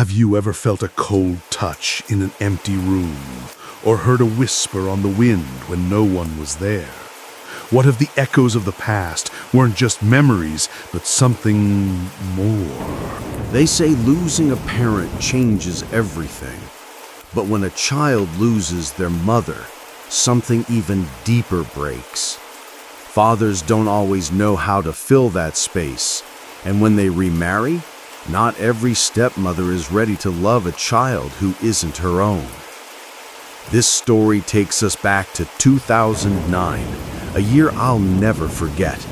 Have you ever felt a cold touch in an empty room, or heard a whisper on the wind when no one was there? What if the echoes of the past weren't just memories, but something more? They say losing a parent changes everything. But when a child loses their mother, something even deeper breaks. Fathers don't always know how to fill that space, and when they remarry, not every stepmother is ready to love a child who isn't her own. This story takes us back to 2009, a year I'll never forget.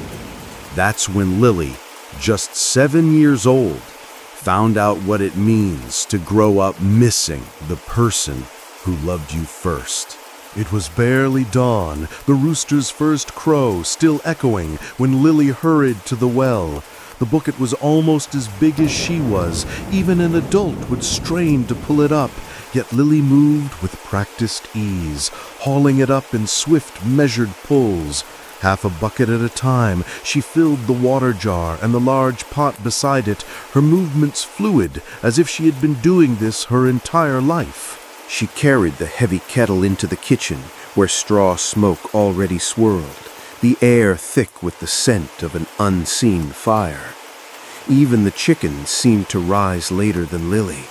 That's when Lily, just 7 years old, found out what it means to grow up missing the person who loved you first. It was barely dawn, the rooster's first crow still echoing when Lily hurried to the well. The bucket was almost as big as she was. Even an adult would strain to pull it up, yet Lily moved with practiced ease, hauling it up in swift, measured pulls. Half a bucket at a time, she filled the water jar and the large pot beside it, her movements fluid, as if she had been doing this her entire life. She carried the heavy kettle into the kitchen, where straw smoke already swirled, the air thick with the scent of an unseen fire. Even the chickens seemed to rise later than Lily.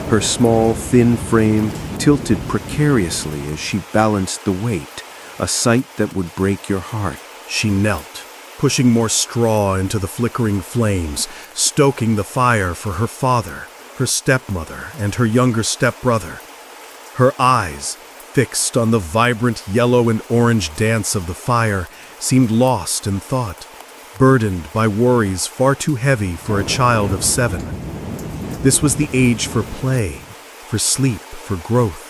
Her small, thin frame tilted precariously as she balanced the weight, a sight that would break your heart. She knelt, pushing more straw into the flickering flames, stoking the fire for her father, her stepmother, and her younger stepbrother. Her eyes, fixed on the vibrant yellow and orange dance of the fire, seemed lost in thought, burdened by worries far too heavy for a child of 7. This was the age for play, for sleep, for growth.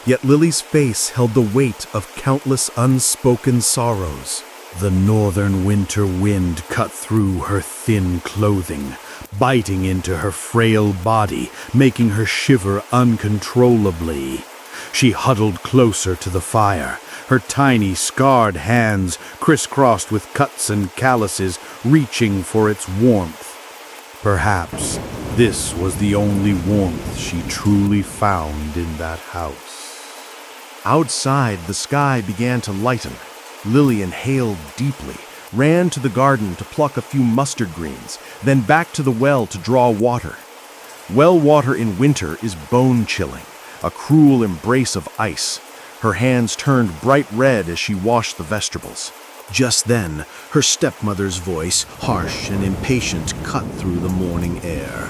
Yet Lily's face held the weight of countless unspoken sorrows. The northern winter wind cut through her thin clothing, biting into her frail body, making her shiver uncontrollably. She huddled closer to the fire, her tiny, scarred hands crisscrossed with cuts and calluses, reaching for its warmth. Perhaps this was the only warmth she truly found in that house. Outside, the sky began to lighten. Lily inhaled deeply, ran to the garden to pluck a few mustard greens, then back to the well to draw water. Well water in winter is bone-chilling, a cruel embrace of ice. Her hands turned bright red as she washed the vegetables. Just then, her stepmother's voice, harsh and impatient, cut through the morning air.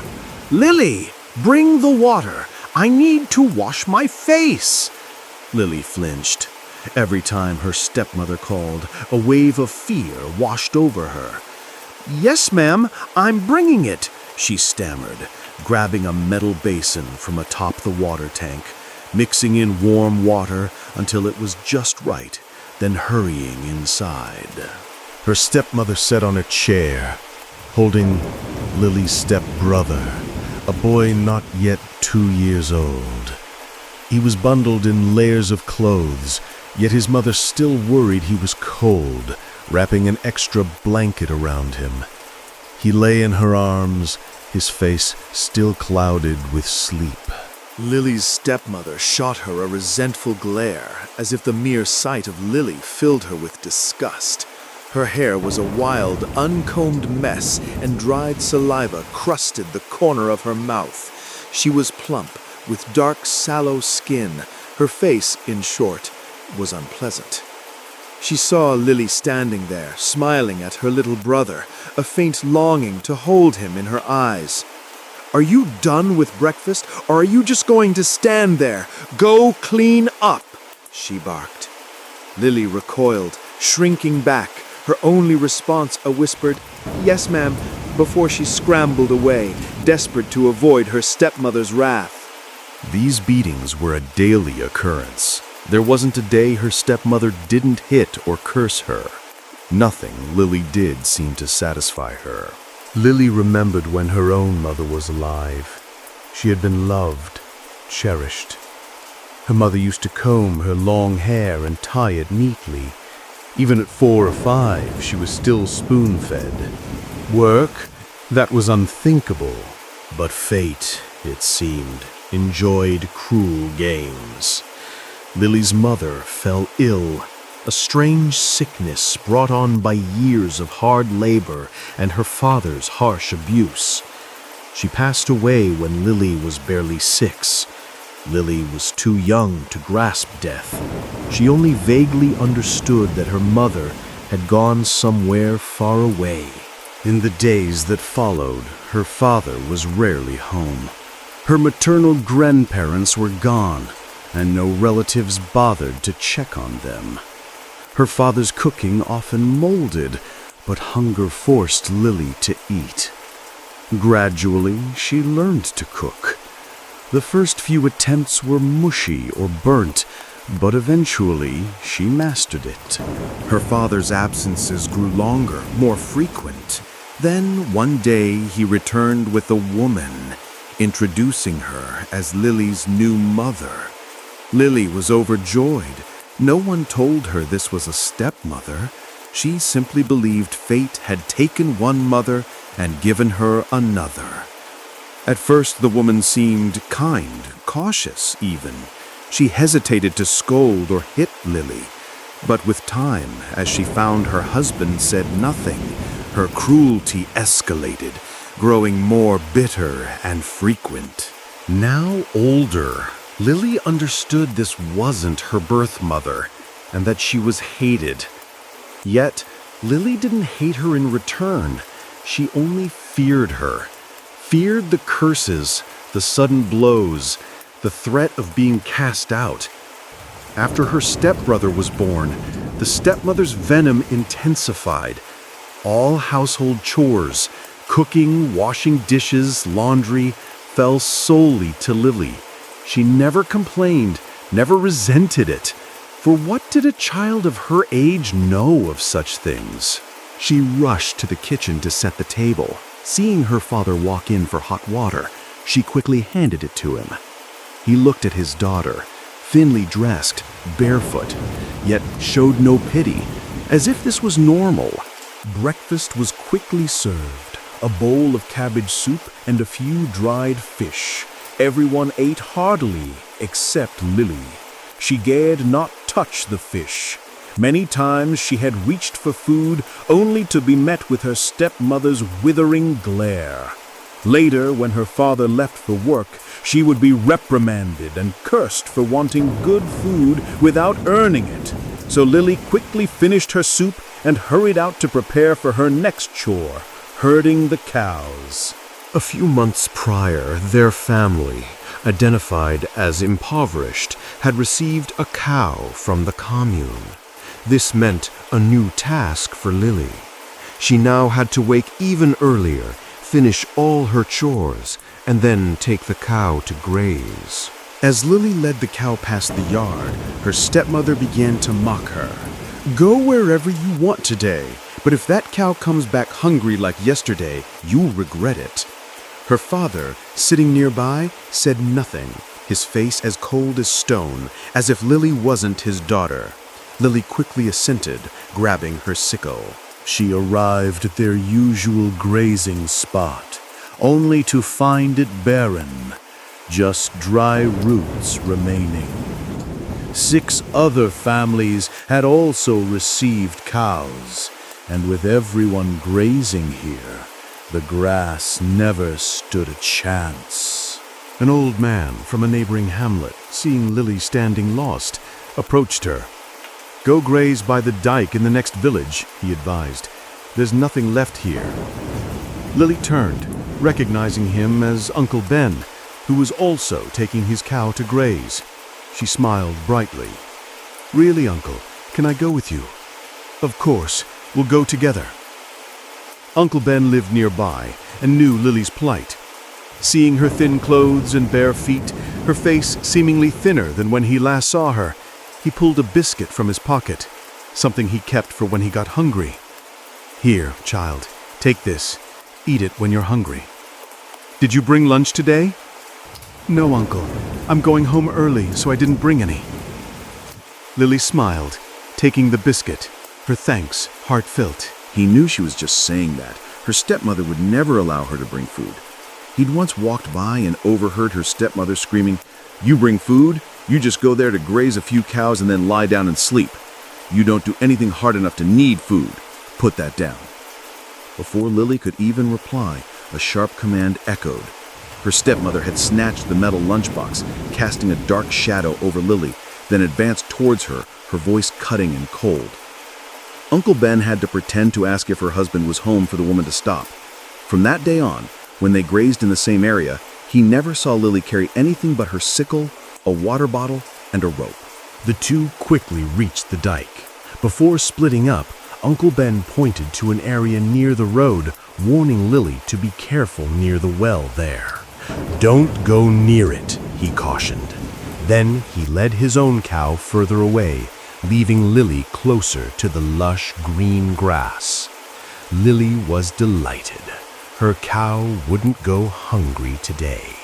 "Lily, bring the water. I need to wash my face." Lily flinched. Every time her stepmother called, a wave of fear washed over her. "Yes, ma'am, I'm bringing it," she stammered, grabbing a metal basin from atop the water tank, mixing in warm water until it was just right, then hurrying inside. Her stepmother sat on a chair, holding Lily's stepbrother, a boy not yet 2 years old. He was bundled in layers of clothes, yet his mother still worried he was cold, wrapping an extra blanket around him. He lay in her arms, his face still clouded with sleep. Lily's stepmother shot her a resentful glare, as if the mere sight of Lily filled her with disgust. Her hair was a wild, uncombed mess, and dried saliva crusted the corner of her mouth. She was plump, with dark, sallow skin. Her face, in short, was unpleasant. She saw Lily standing there, smiling at her little brother, a faint longing to hold him in her eyes. "Are you done with breakfast, or are you just going to stand there? Go clean up," she barked. Lily recoiled, shrinking back, her only response a whispered, "Yes, ma'am," before she scrambled away, desperate to avoid her stepmother's wrath. These beatings were a daily occurrence. There wasn't a day her stepmother didn't hit or curse her. Nothing Lily did seemed to satisfy her. Lily remembered when her own mother was alive. She had been loved, cherished. Her mother used to comb her long hair and tie it neatly. Even at 4 or 5, she was still spoon-fed. Work? That was unthinkable. But fate, it seemed, enjoyed cruel games. Lily's mother fell ill, a strange sickness brought on by years of hard labor and her father's harsh abuse. She passed away when Lily was barely 6. Lily was too young to grasp death. She only vaguely understood that her mother had gone somewhere far away. In the days that followed, her father was rarely home. Her maternal grandparents were gone, and no relatives bothered to check on them. Her father's cooking often molded, but hunger forced Lily to eat. Gradually, she learned to cook. The first few attempts were mushy or burnt, but eventually she mastered it. Her father's absences grew longer, more frequent. Then one day he returned with a woman, introducing her as Lily's new mother. Lily was overjoyed. No one told her this was a stepmother. She simply believed fate had taken one mother and given her another. At first, the woman seemed kind, cautious even. She hesitated to scold or hit Lily. But with time, as she found her husband said nothing, her cruelty escalated, growing more bitter and frequent. Now older, Lily understood this wasn't her birth mother, and that she was hated. Yet, Lily didn't hate her in return. She only feared her. Feared the curses, the sudden blows, the threat of being cast out. After her stepbrother was born, the stepmother's venom intensified. All household chores, cooking, washing dishes, laundry, fell solely to Lily. She never complained, never resented it. For what did a child of her age know of such things? She rushed to the kitchen to set the table. Seeing her father walk in for hot water, she quickly handed it to him. He looked at his daughter, thinly dressed, barefoot, yet showed no pity, as if this was normal. Breakfast was quickly served, a bowl of cabbage soup and a few dried fish. Everyone ate heartily, except Lily. She dared not touch the fish. Many times she had reached for food only to be met with her stepmother's withering glare. Later, when her father left for work, she would be reprimanded and cursed for wanting good food without earning it. So Lily quickly finished her soup and hurried out to prepare for her next chore, herding the cows. A few months prior, their family, identified as impoverished, had received a cow from the commune. This meant a new task for Lily. She now had to wake even earlier, finish all her chores, and then take the cow to graze. As Lily led the cow past the yard, her stepmother began to mock her. "Go wherever you want today, but if that cow comes back hungry like yesterday, you'll regret it." Her father, sitting nearby, said nothing, his face as cold as stone, as if Lily wasn't his daughter. Lily quickly assented, grabbing her sickle. She arrived at their usual grazing spot, only to find it barren, just dry roots remaining. 6 other families had also received cows, and with everyone grazing here, the grass never stood a chance. An old man from a neighboring hamlet, seeing Lily standing lost, approached her. "Go graze by the dike in the next village," he advised. "There's nothing left here." Lily turned, recognizing him as Uncle Ben, who was also taking his cow to graze. She smiled brightly. "Really, Uncle, can I go with you?" "Of course, we'll go together." Uncle Ben lived nearby and knew Lily's plight. Seeing her thin clothes and bare feet, her face seemingly thinner than when he last saw her, he pulled a biscuit from his pocket, something he kept for when he got hungry. "Here, child, take this. Eat it when you're hungry." "Did you bring lunch today?" "No, Uncle. I'm going home early, so I didn't bring any." Lily smiled, taking the biscuit, her thanks heartfelt. He knew she was just saying that. Her stepmother would never allow her to bring food. He'd once walked by and overheard her stepmother screaming, "You bring food? You just go there to graze a few cows and then lie down and sleep. You don't do anything hard enough to need food. Put that down." Before Lily could even reply, a sharp command echoed. Her stepmother had snatched the metal lunchbox, casting a dark shadow over Lily, then advanced towards her, her voice cutting and cold. Uncle Ben had to pretend to ask if her husband was home for the woman to stop. From that day on, when they grazed in the same area, he never saw Lily carry anything but her sickle, a water bottle, and a rope. The two quickly reached the dike. Before splitting up, Uncle Ben pointed to an area near the road, warning Lily to be careful near the well there. "Don't go near it," he cautioned. Then he led his own cow further away, leaving Lily closer to the lush green grass. Lily was delighted. Her cow wouldn't go hungry today.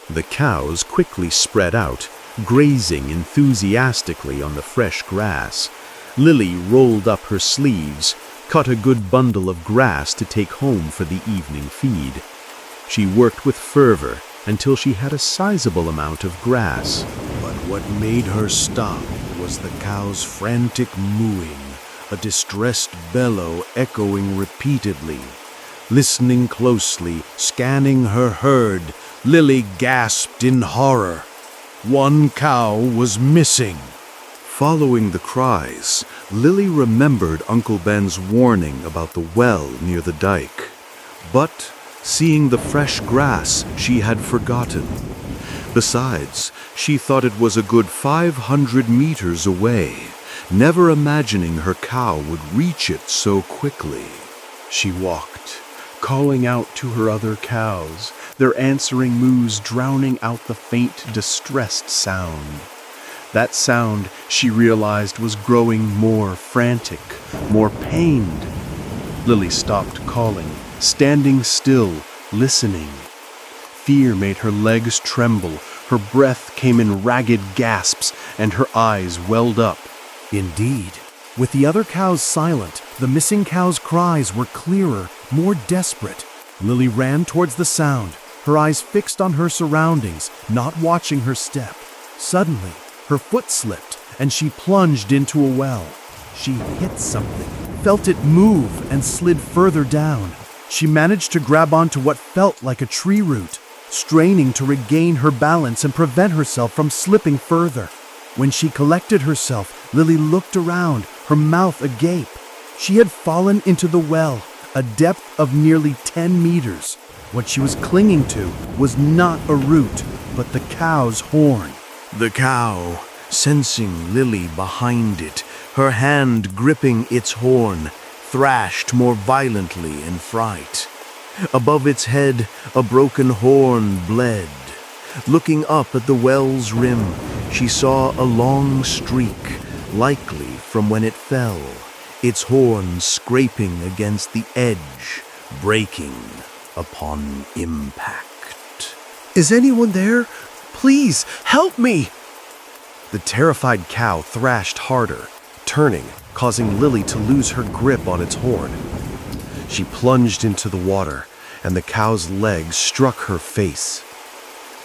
The cows quickly spread out, grazing enthusiastically on the fresh grass. Lily rolled up her sleeves, cut a good bundle of grass to take home for the evening feed. She worked with fervor until she had a sizable amount of grass. But what made her stop was the cow's frantic mooing, a distressed bellow echoing repeatedly. Listening closely, scanning her herd, Lily gasped in horror. One cow was missing. Following the cries, Lily remembered Uncle Ben's warning about the well near the dike. But, seeing the fresh grass, she had forgotten. Besides, she thought it was a good 500 meters away, never imagining her cow would reach it so quickly. She walked, calling out to her other cows, their answering moos drowning out the faint, distressed sound. That sound, she realized, was growing more frantic, more pained. Lily stopped calling, standing still, listening. Fear made her legs tremble, her breath came in ragged gasps, and her eyes welled up. Indeed, with the other cows silent, the missing cow's cries were clearer, more desperate. Lily ran towards the sound, her eyes fixed on her surroundings, not watching her step. Suddenly, her foot slipped, and she plunged into a well. She hit something, felt it move, and slid further down. She managed to grab onto what felt like a tree root, straining to regain her balance and prevent herself from slipping further. When she collected herself, Lily looked around, her mouth agape. She had fallen into the well, a depth of nearly 10 meters. What she was clinging to was not a root, but the cow's horn. The cow, sensing Lily behind it, her hand gripping its horn, thrashed more violently in fright. Above its head, a broken horn bled. Looking up at the well's rim, she saw a long streak, likely from when it fell, its horn scraping against the edge, breaking upon impact. "Is anyone there? Please, help me!" The terrified cow thrashed harder, turning, causing Lily to lose her grip on its horn. She plunged into the water, and the cow's legs struck her face.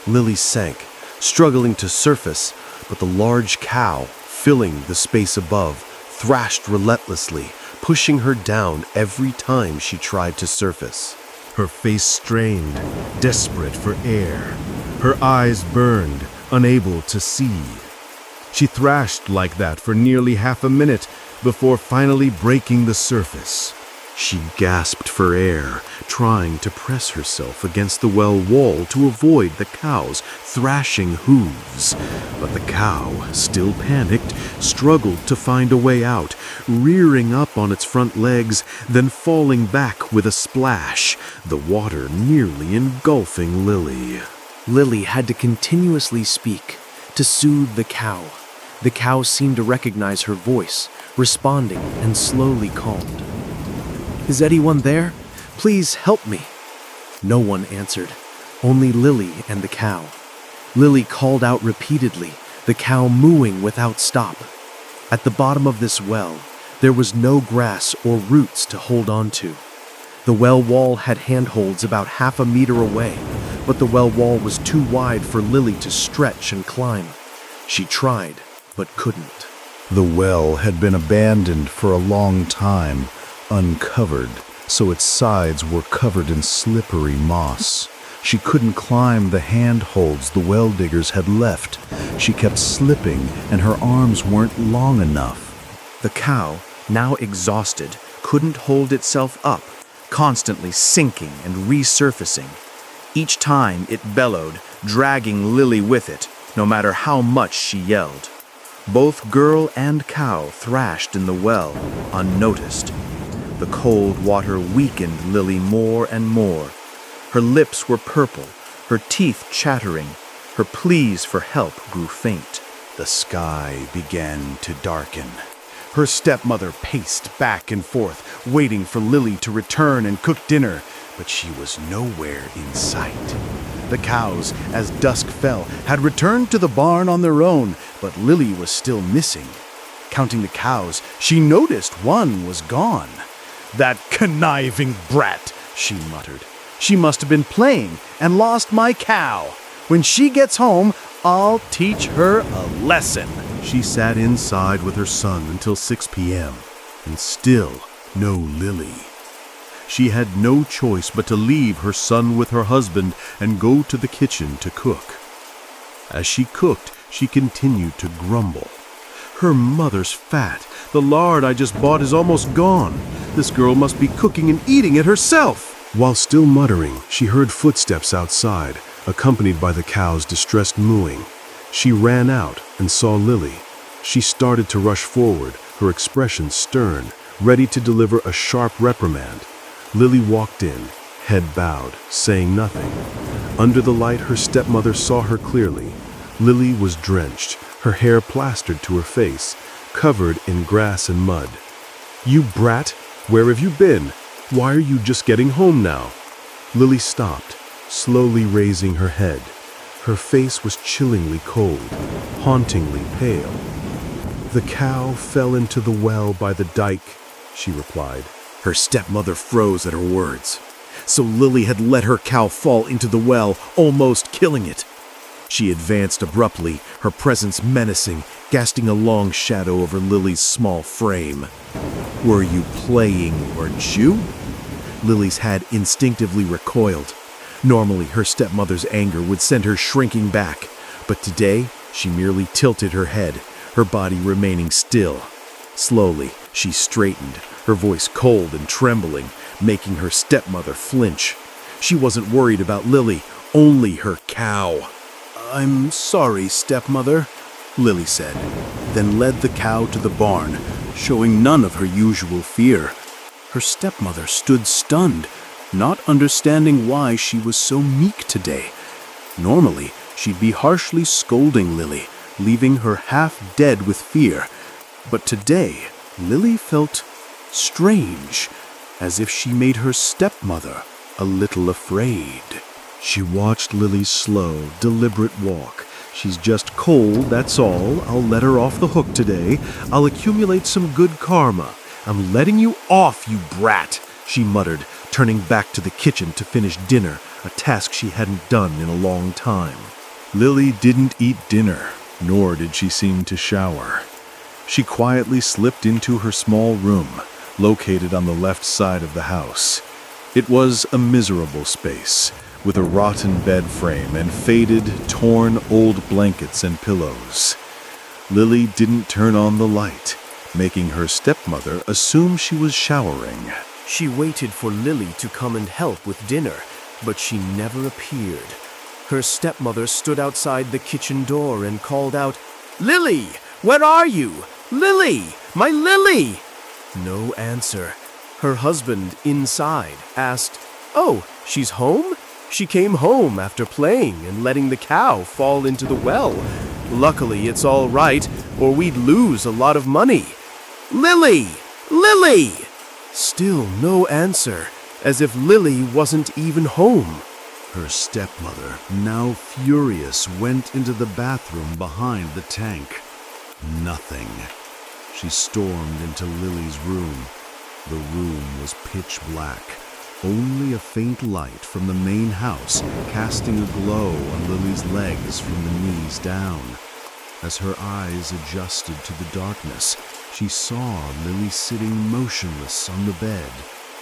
Lily sank, struggling to surface, but the large cow, filling the space above, thrashed relentlessly, pushing her down every time she tried to surface. Her face strained, desperate for air. Her eyes burned, unable to see. She thrashed like that for nearly half a minute before finally breaking the surface. She gasped for air, trying to press herself against the well wall to avoid the cow's thrashing hooves. But the cow, still panicked, struggled to find a way out, rearing up on its front legs, then falling back with a splash, the water nearly engulfing Lily. Lily had to continuously speak, to soothe the cow. The cow seemed to recognize her voice, responding and slowly calmed. "Is anyone there? Please help me." No one answered, only Lily and the cow. Lily called out repeatedly, the cow mooing without stop. At the bottom of this well, there was no grass or roots to hold on to. The well wall had handholds about half a meter away, but the well wall was too wide for Lily to stretch and climb. She tried, but couldn't. The well had been abandoned for a long time, uncovered, so its sides were covered in slippery moss. She couldn't climb the handholds the well diggers had left. She kept slipping, and her arms weren't long enough. The cow, now exhausted, couldn't hold itself up, constantly sinking and resurfacing. Each time it bellowed, dragging Lily with it, no matter how much she yelled. Both girl and cow thrashed in the well, unnoticed. The cold water weakened Lily more and more. Her lips were purple, her teeth chattering. Her pleas for help grew faint. The sky began to darken. Her stepmother paced back and forth, waiting for Lily to return and cook dinner, but she was nowhere in sight. The cows, as dusk fell, had returned to the barn on their own, but Lily was still missing. Counting the cows, she noticed one was gone. "That conniving brat," she muttered. "She must have been playing and lost my cow. When she gets home, I'll teach her a lesson." She sat inside with her son until 6 p.m., and still no Lily. She had no choice but to leave her son with her husband and go to the kitchen to cook. As she cooked, she continued to grumble. "Her mother's fat. The lard I just bought is almost gone. This girl must be cooking and eating it herself." While still muttering, she heard footsteps outside, accompanied by the cow's distressed mooing. She ran out and saw Lily. She started to rush forward, her expression stern, ready to deliver a sharp reprimand. Lily walked in, head bowed, saying nothing. Under the light, her stepmother saw her clearly. Lily was drenched, her hair plastered to her face, covered in grass and mud. "You brat, where have you been? Why are you just getting home now?" Lily stopped, slowly raising her head. Her face was chillingly cold, hauntingly pale. "The cow fell into the well by the dike," she replied. Her stepmother froze at her words. So Lily had let her cow fall into the well, almost killing it. She advanced abruptly, her presence menacing, casting a long shadow over Lily's small frame. "Were you playing, weren't you?" Lily's had instinctively recoiled. Normally, her stepmother's anger would send her shrinking back, but today she merely tilted her head, her body remaining still. Slowly, she straightened, her voice cold and trembling, making her stepmother flinch. She wasn't worried about Lily, only her cow. "I'm sorry, stepmother," Lily said, then led the cow to the barn, showing none of her usual fear. Her stepmother stood stunned, not understanding why she was so meek today. Normally, she'd be harshly scolding Lily, leaving her half dead with fear. But today, Lily felt strange, as if she made her stepmother a little afraid. She watched Lily's slow, deliberate walk. "She's just cold, that's all. I'll let her off the hook today. I'll accumulate some good karma. I'm letting you off, you brat," she muttered, turning back to the kitchen to finish dinner, a task she hadn't done in a long time. Lily didn't eat dinner, nor did she seem to shower. She quietly slipped into her small room, located on the left side of the house. It was a miserable space, with a rotten bed frame and faded, torn old blankets and pillows. Lily didn't turn on the light, making her stepmother assume she was showering. She waited for Lily to come and help with dinner, but she never appeared. Her stepmother stood outside the kitchen door and called out, "Lily, where are you? Lily, my Lily!" No answer. Her husband, inside, asked, "Oh, she's home? She came home after playing and letting the cow fall into the well. Luckily, it's all right, or we'd lose a lot of money. Lily! Lily!" Still no answer, as if Lily wasn't even home. Her stepmother, now furious, went into the bathroom behind the tank. Nothing. She stormed into Lily's room. The room was pitch black. only a faint light from the main house casting a glow on Lily's legs from the knees down. As her eyes adjusted to the darkness, she saw Lily sitting motionless on the bed,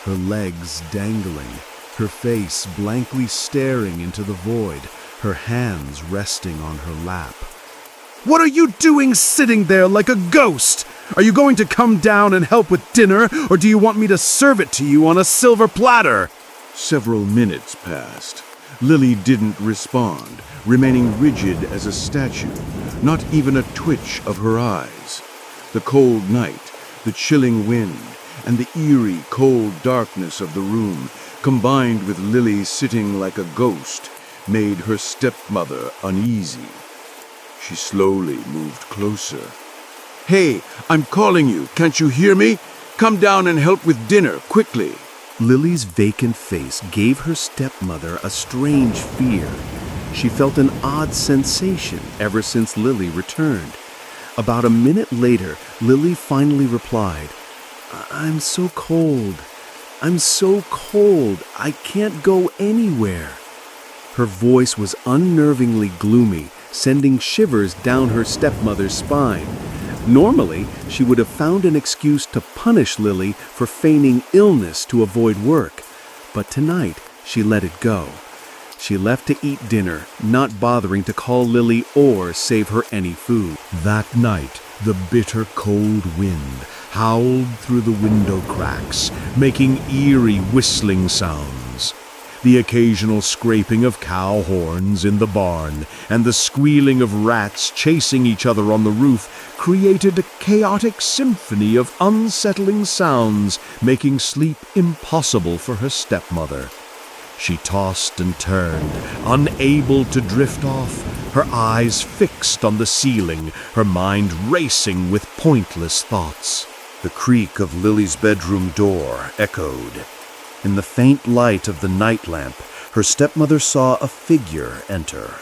her legs dangling, her face blankly staring into the void, her hands resting on her lap. "What are you doing sitting there like a ghost? Are you going to come down and help with dinner, or do you want me to serve it to you on a silver platter?" Several minutes passed. Lily didn't respond, remaining rigid as a statue, not even a twitch of her eyes. The cold night, the chilling wind, and the eerie, cold darkness of the room, combined with Lily sitting like a ghost, made her stepmother uneasy. She slowly moved closer. "Hey, I'm calling you. Can't you hear me? Come down and help with dinner, quickly." Lily's vacant face gave her stepmother a strange fear. She felt an odd sensation ever since Lily returned. About a minute later, Lily finally replied, "I'm so cold. I'm so cold. I can't go anywhere." Her voice was unnervingly gloomy, sending shivers down her stepmother's spine. Normally, she would have found an excuse to punish Lily for feigning illness to avoid work, but tonight she let it go. She left to eat dinner, not bothering to call Lily or save her any food. That night, the bitter cold wind howled through the window cracks, making eerie whistling sounds. The occasional scraping of cow horns in the barn and the squealing of rats chasing each other on the roof created a chaotic symphony of unsettling sounds, making sleep impossible for her stepmother. She tossed and turned, unable to drift off, her eyes fixed on the ceiling, her mind racing with pointless thoughts. The creak of Lily's bedroom door echoed. In the faint light of the night lamp, her stepmother saw a figure enter.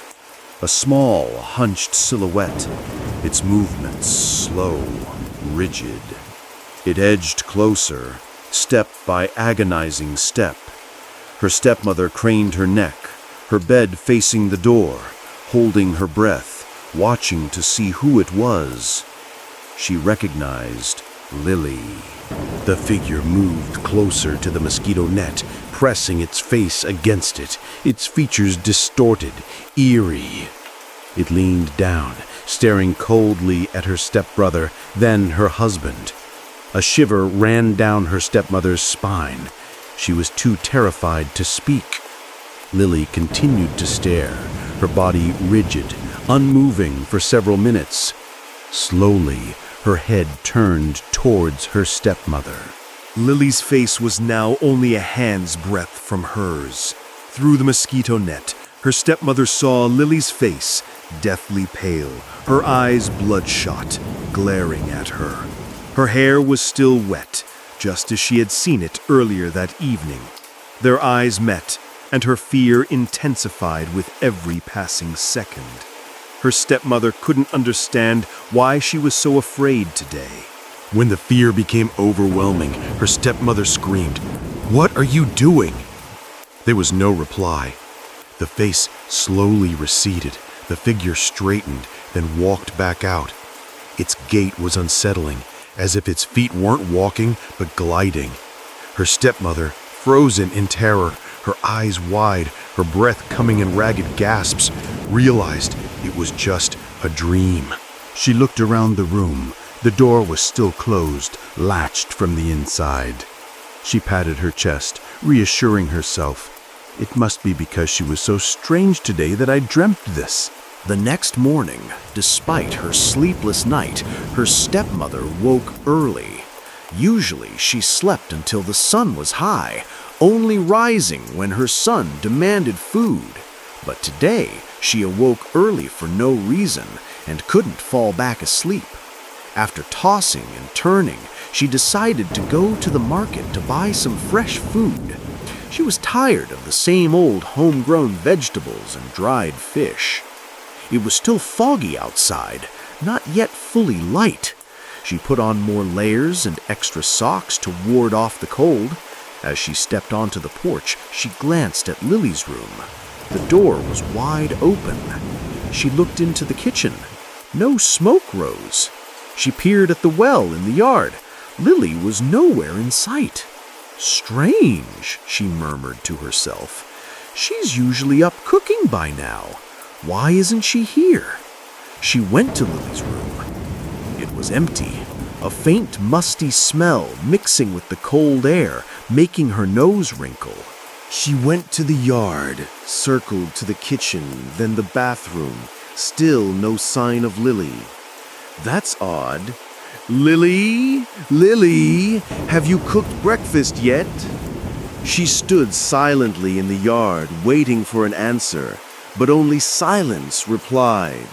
A small, hunched silhouette, its movements slow, rigid. It edged closer, step by agonizing step. Her stepmother craned her neck, her bed facing the door, holding her breath, watching to see who it was. She recognized Lily. The figure moved closer to the mosquito net, pressing its face against it, its features distorted, eerie. It leaned down, staring coldly at her stepbrother, then her husband. A shiver ran down her stepmother's spine. She was too terrified to speak. Lily continued to stare, her body rigid, unmoving for several minutes. Slowly, her head turned towards her stepmother. Lily's face was now only a hand's breadth from hers. Through the mosquito net, her stepmother saw Lily's face, deathly pale, her eyes bloodshot, glaring at her. Her hair was still wet, just as she had seen it earlier that evening. Their eyes met, and her fear intensified with every passing second. Her stepmother couldn't understand why she was so afraid today. When the fear became overwhelming, her stepmother screamed, "What are you doing?" There was no reply. The face slowly receded, the figure straightened, then walked back out. Its gait was unsettling, as if its feet weren't walking, but gliding. Her stepmother, frozen in terror, her eyes wide, her breath coming in ragged gasps, realized it was just a dream. She looked around the room. The door was still closed, latched from the inside. She patted her chest, reassuring herself. It must be because she was so strange today that I dreamt this. The next morning, despite her sleepless night, her stepmother woke early. Usually she slept until the sun was high, only rising when her son demanded food. But today she awoke early for no reason and couldn't fall back asleep. After tossing and turning, she decided to go to the market to buy some fresh food. She was tired of the same old homegrown vegetables and dried fish. It was still foggy outside, not yet fully light. She put on more layers and extra socks to ward off the cold. As she stepped onto the porch, she glanced at Lily's room. The door was wide open. She looked into the kitchen. No smoke rose. She peered at the well in the yard. Lily was nowhere in sight. Strange, she murmured to herself. She's usually up cooking by now. Why isn't she here? She went to Lily's room. It was empty. A faint, musty smell mixing with the cold air, making her nose wrinkle. She went to the yard, circled to the kitchen, then the bathroom. Still no sign of Lily. That's odd. Lily? Lily? Have you cooked breakfast yet? She stood silently in the yard, waiting for an answer, but only silence replied.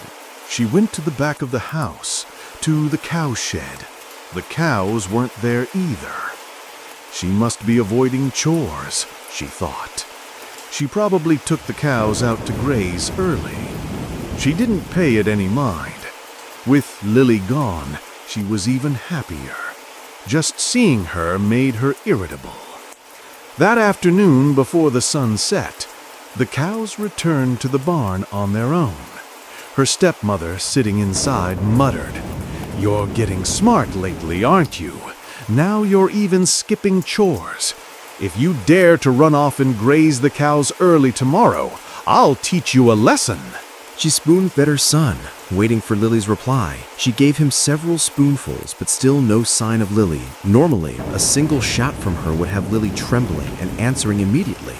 She went to the back of the house, to the cow shed. The cows weren't there either. She must be avoiding chores, she thought. She probably took the cows out to graze early. She didn't pay it any mind. With Lily gone, she was even happier. Just seeing her made her irritable. That afternoon, before the sun set, the cows returned to the barn on their own. Her stepmother, sitting inside, muttered, "You're getting smart lately, aren't you? Now you're even skipping chores. If you dare to run off and graze the cows early tomorrow, I'll teach you a lesson." She spoon-fed her son, waiting for Lily's reply. She gave him several spoonfuls, but still no sign of Lily. Normally, a single shout from her would have Lily trembling and answering immediately.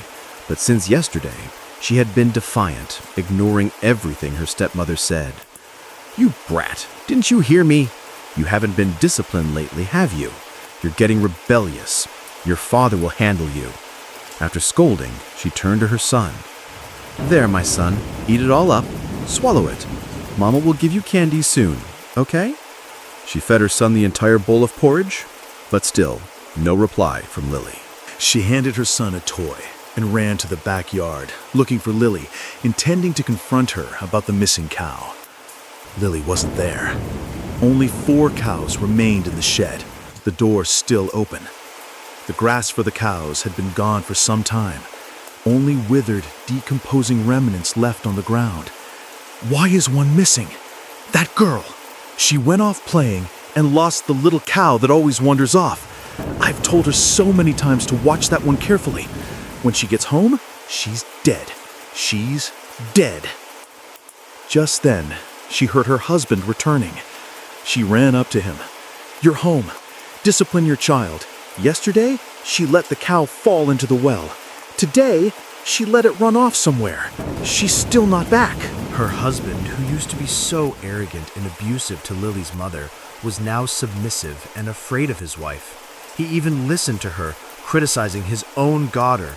But since yesterday, she had been defiant, ignoring everything her stepmother said. "You brat, didn't you hear me? You haven't been disciplined lately, have you? You're getting rebellious. Your father will handle you." After scolding, she turned to her son. "There, my son, eat it all up. Swallow it. Mama will give you candy soon, okay?" She fed her son the entire bowl of porridge, but still, no reply from Lily. She handed her son a toy and ran to the backyard, looking for Lily, intending to confront her about the missing cow. Lily wasn't there. Only 4 cows remained in the shed, the door still open. The grass for the cows had been gone for some time. Only withered, decomposing remnants left on the ground. Why is one missing? That girl! She went off playing and lost the little cow that always wanders off. I've told her so many times to watch that one carefully. When she gets home, she's dead. She's dead. Just then, she heard her husband returning. She ran up to him. "You're home. Discipline your child. Yesterday, she let the cow fall into the well. Today, she let it run off somewhere. She's still not back." Her husband, who used to be so arrogant and abusive to Lily's mother, was now submissive and afraid of his wife. He even listened to her, criticizing his own daughter.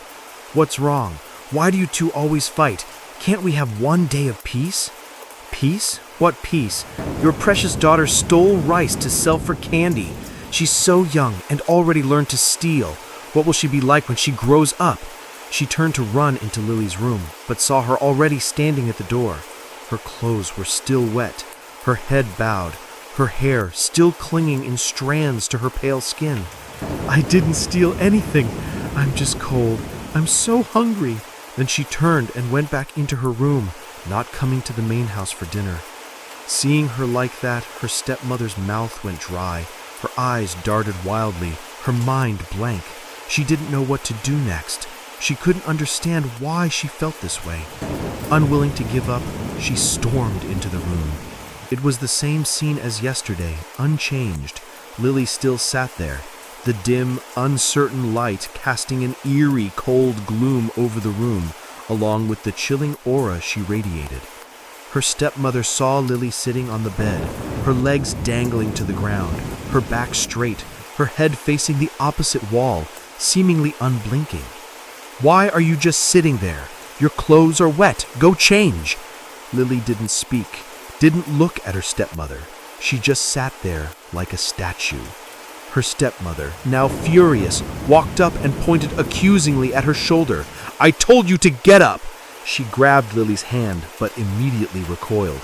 "What's wrong? Why do you two always fight? Can't we have one day of peace?" "Peace? What peace? Your precious daughter stole rice to sell for candy. She's so young and already learned to steal. What will she be like when she grows up?" She turned to run into Lily's room, but saw her already standing at the door. Her clothes were still wet, her head bowed, her hair still clinging in strands to her pale skin. "I didn't steal anything. I'm just cold. I'm so hungry." Then she turned and went back into her room, not coming to the main house for dinner. Seeing her like that, her stepmother's mouth went dry, her eyes darted wildly, her mind blank. She didn't know what to do next. She couldn't understand why she felt this way. Unwilling to give up, she stormed into the room. It was the same scene as yesterday, unchanged. Lily still sat there, the dim, uncertain light casting an eerie, cold gloom over the room, along with the chilling aura she radiated. Her stepmother saw Lily sitting on the bed, her legs dangling to the ground, her back straight, her head facing the opposite wall, seemingly unblinking. "Why are you just sitting there? Your clothes are wet. Go change." Lily didn't speak, didn't look at her stepmother. She just sat there like a statue. Her stepmother, now furious, walked up and pointed accusingly at her shoulder. "I told you to get up!" She grabbed Lily's hand, but immediately recoiled.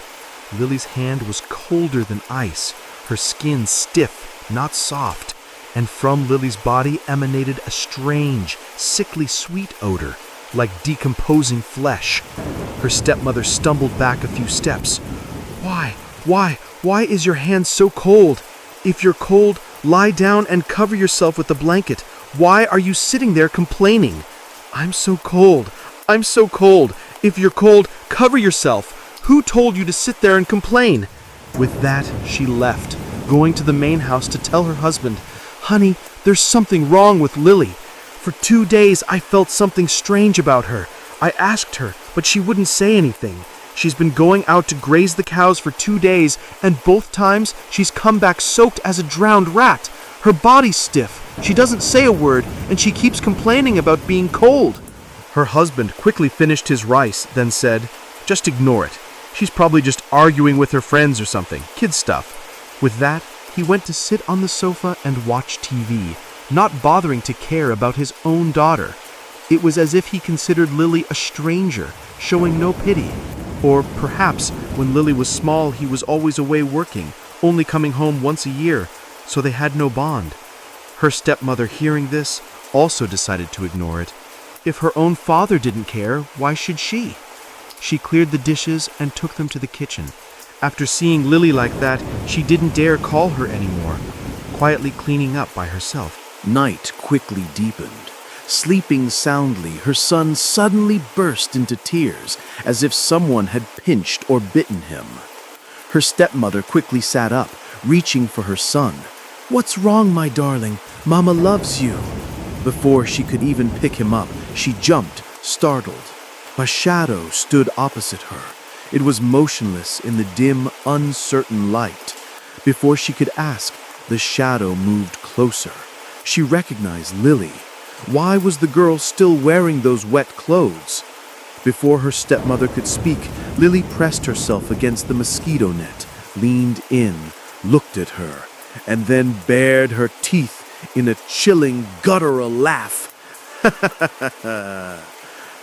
Lily's hand was colder than ice, her skin stiff, not soft. and from Lily's body emanated a strange, sickly sweet odor, like decomposing flesh. Her stepmother stumbled back a few steps. Why is your hand so cold? If you're cold, lie down and cover yourself with the blanket. Why are you sitting there complaining? I'm so cold. If you're cold, cover yourself. Who told you to sit there and complain? With that, she left, going to the main house to tell her husband, Honey, there's something wrong with Lily. For 2 days, I felt something strange about her. I asked her, but she wouldn't say anything. She's been going out to graze the cows for 2 days, and both times she's come back soaked as a drowned rat. Her body's stiff. She doesn't say a word, and she keeps complaining about being cold. Her husband quickly finished his rice, then said, Just ignore it. She's probably just arguing with her friends or something. Kid stuff. With that, he went to sit on the sofa and watch TV, not bothering to care about his own daughter. It was as if he considered Lily a stranger, showing no pity. Or perhaps when Lily was small, he was always away working, only coming home once a year, so they had no bond. Her stepmother, hearing this, also decided to ignore it. If her own father didn't care, why should she? She cleared the dishes and took them to the kitchen. After seeing Lily like that, she didn't dare call her anymore, quietly cleaning up by herself. Night quickly deepened. Sleeping soundly, her son suddenly burst into tears, as if someone had pinched or bitten him. Her stepmother quickly sat up, reaching for her son. "What's wrong, my darling? Mama loves you." Before she could even pick him up, she jumped, startled. A shadow stood opposite her. It was motionless in the dim, uncertain light. Before she could ask, the shadow moved closer. She recognized Lily. Why was the girl still wearing those wet clothes? Before her stepmother could speak, Lily pressed herself against the mosquito net, leaned in, looked at her, and then bared her teeth in a chilling, guttural laugh.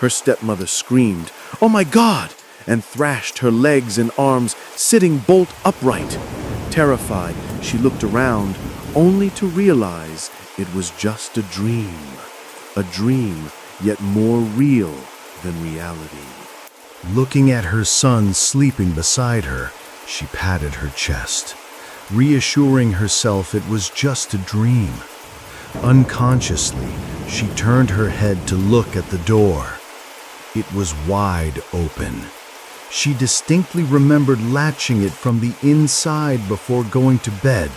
Her stepmother screamed, "Oh my God!" and thrashed her legs and arms, sitting bolt upright. Terrified, she looked around, only to realize it was just a dream yet more real than reality. Looking at her son sleeping beside her, she patted her chest, reassuring herself it was just a dream. Unconsciously, she turned her head to look at the door. It was wide open. She distinctly remembered latching it from the inside before going to bed.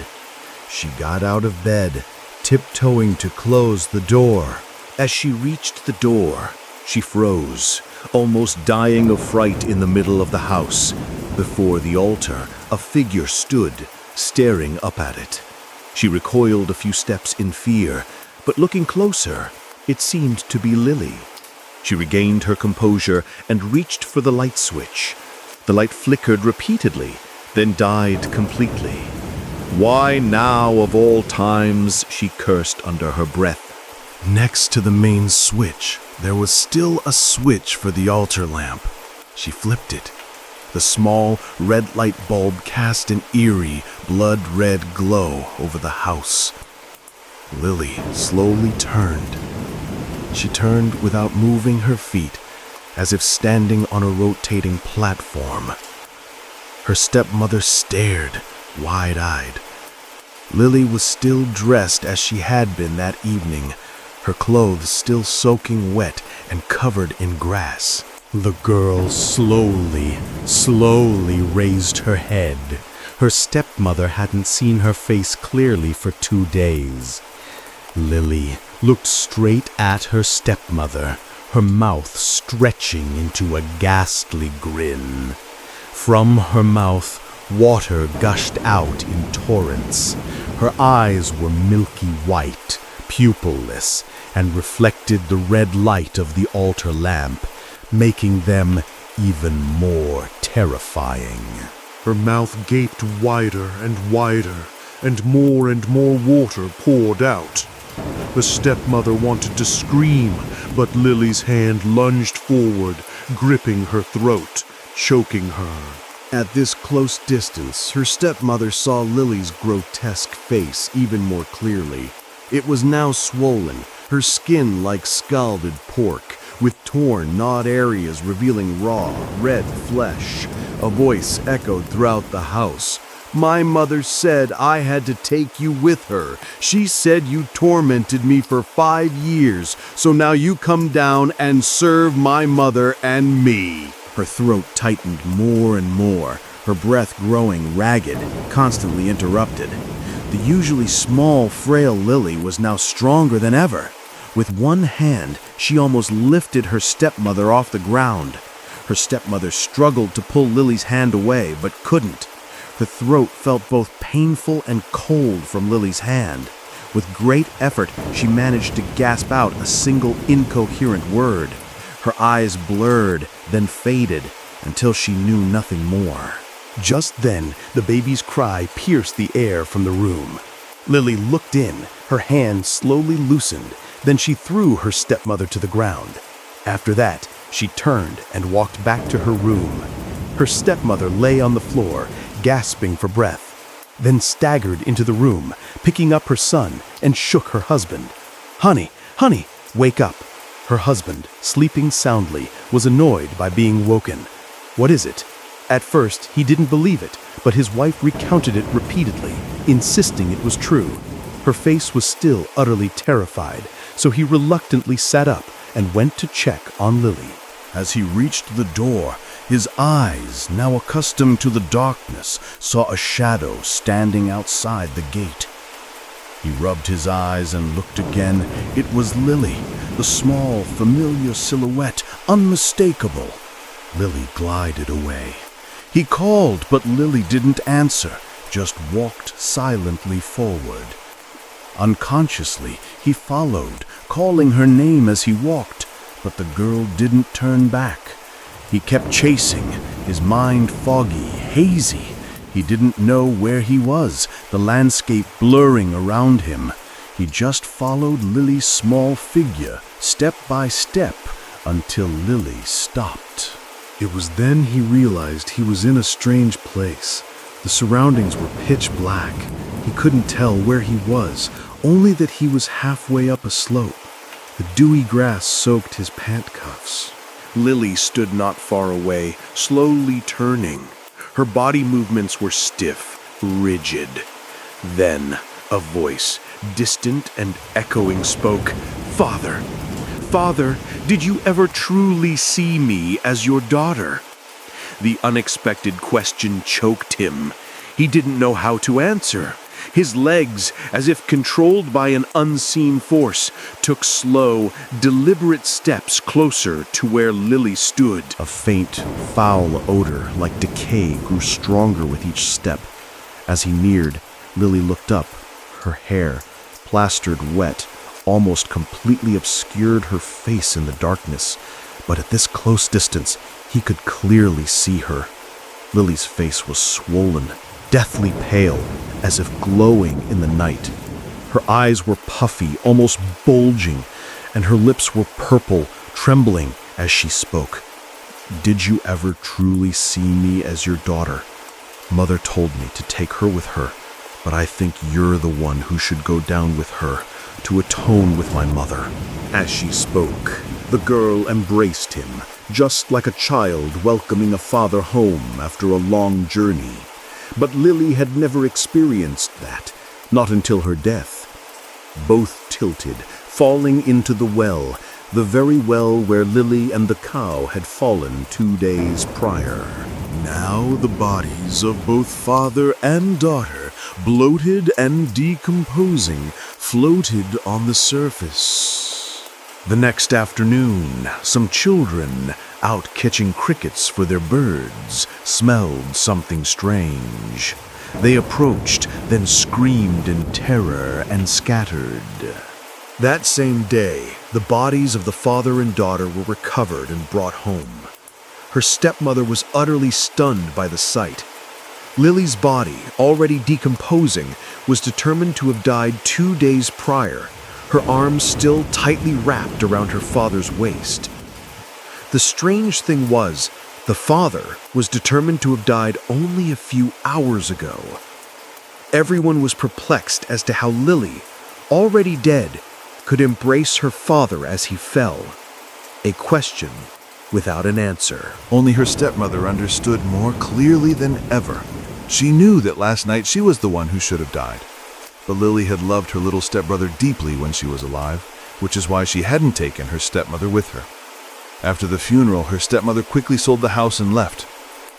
She got out of bed, tiptoeing to close the door. As she reached the door, she froze, almost dying of fright in the middle of the house. Before the altar, a figure stood, staring up at it. She recoiled a few steps in fear, but looking closer, it seemed to be Lily. She regained her composure and reached for the light switch. The light flickered repeatedly, then died completely. Why now of all times, she cursed under her breath. Next to the main switch, there was still a switch for the altar lamp. She flipped it. The small red light bulb cast an eerie, blood-red glow over the house. Lily slowly turned. She turned without moving her feet, as if standing on a rotating platform. Her stepmother stared, wide-eyed. Lily was still dressed as she had been that evening, her clothes still soaking wet and covered in grass. The girl slowly raised her head. Her stepmother hadn't seen her face clearly for 2 days. Lily looked straight at her stepmother, her mouth stretching into a ghastly grin. From her mouth, water gushed out in torrents. Her eyes were milky white, pupilless, and reflected the red light of the altar lamp, making them even more terrifying. Her mouth gaped wider, and more water poured out. The stepmother wanted to scream, but Lily's hand lunged forward, gripping her throat, choking her. At this close distance, her stepmother saw Lily's grotesque face even more clearly. It was now swollen, her skin like scalded pork, with torn, gnawed areas revealing raw, red flesh. A voice echoed throughout the house. My mother said I had to take you with her. She said you tormented me for 5 years, so now you come down and serve my mother and me. Her throat tightened more and more, her breath growing ragged, constantly interrupted. The usually small, frail Lily was now stronger than ever. With one hand, she almost lifted her stepmother off the ground. Her stepmother struggled to pull Lily's hand away, but couldn't. Her throat felt both painful and cold from Lily's hand. With great effort, she managed to gasp out a single incoherent word. Her eyes blurred, then faded, until she knew nothing more. Just then, the baby's cry pierced the air from the room. Lily looked in, her hand slowly loosened, then she threw her stepmother to the ground. After that, she turned and walked back to her room. Her stepmother lay on the floor, gasping for breath, then staggered into the room, picking up her son, and shook her husband. Honey, honey, wake up. Her husband, sleeping soundly, was annoyed by being woken. What is it? At first, he didn't believe it, but his wife recounted it repeatedly, insisting it was true. Her face was still utterly terrified, so he reluctantly sat up and went to check on Lily. As he reached the door, his eyes, now accustomed to the darkness, saw a shadow standing outside the gate. He rubbed his eyes and looked again. It was Lily, the small, familiar silhouette, unmistakable. Lily glided away. He called, but Lily didn't answer, just walked silently forward. Unconsciously, he followed, calling her name as he walked, but the girl didn't turn back. He kept chasing, his mind foggy, hazy. He didn't know where he was, the landscape blurring around him. He just followed Lily's small figure, step by step, until Lily stopped. It was then he realized he was in a strange place. The surroundings were pitch black. He couldn't tell where he was, only that he was halfway up a slope. The dewy grass soaked his pant cuffs. Lily stood not far away, slowly turning. Her body movements were stiff, rigid. Then a voice, distant and echoing, spoke. Father, Father, did you ever truly see me as your daughter? The unexpected question choked him. He didn't know how to answer. His legs, as if controlled by an unseen force, took slow, deliberate steps closer to where Lily stood. A faint, foul odor like decay grew stronger with each step. As he neared, Lily looked up. Her hair, plastered wet, almost completely obscured her face in the darkness. But at this close distance, he could clearly see her. Lily's face was swollen, deathly pale, as if glowing in the night. Her eyes were puffy, almost bulging, and her lips were purple, trembling as she spoke. Did you ever truly see me as your daughter? Mother told me to take her with her, but I think you're the one who should go down with her to atone with my mother. As she spoke, the girl embraced him, just like a child welcoming a father home after a long journey. But Lily had never experienced that, not until her death. Both tilted, falling into the very well where Lily and the cow had fallen 2 days prior. Now the bodies of both father and daughter, bloated and decomposing, floated on the surface. The next afternoon, some children, out catching crickets for their birds, smelled something strange. They approached, then screamed in terror and scattered. That same day, the bodies of the father and daughter were recovered and brought home. Her stepmother was utterly stunned by the sight. Lily's body, already decomposing, was determined to have died 2 days prior, her arms still tightly wrapped around her father's waist. The strange thing was, the father was determined to have died only a few hours ago. Everyone was perplexed as to how Lily, already dead, could embrace her father as he fell. A question without an answer. Only her stepmother understood more clearly than ever. She knew that last night she was the one who should have died. But Lily had loved her little stepbrother deeply when she was alive, which is why she hadn't taken her stepmother with her. After the funeral, her stepmother quickly sold the house and left,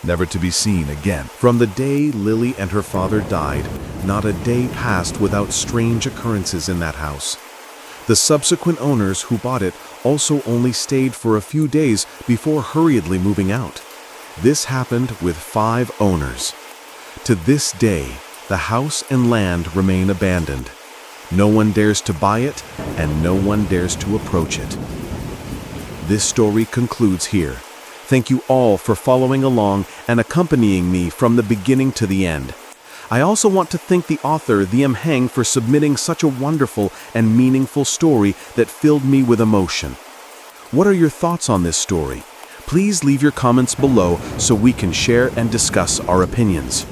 never to be seen again. From the day Lily and her father died, not a day passed without strange occurrences in that house. The subsequent owners who bought it also only stayed for a few days before hurriedly moving out. This happened with 5 owners. To this day, the house and land remain abandoned. No one dares to buy it, and no one dares to approach it. This story concludes here. Thank you all for following along and accompanying me from the beginning to the end. I also want to thank the author, The Hang, for submitting such a wonderful and meaningful story that filled me with emotion. What are your thoughts on this story? Please leave your comments below so we can share and discuss our opinions.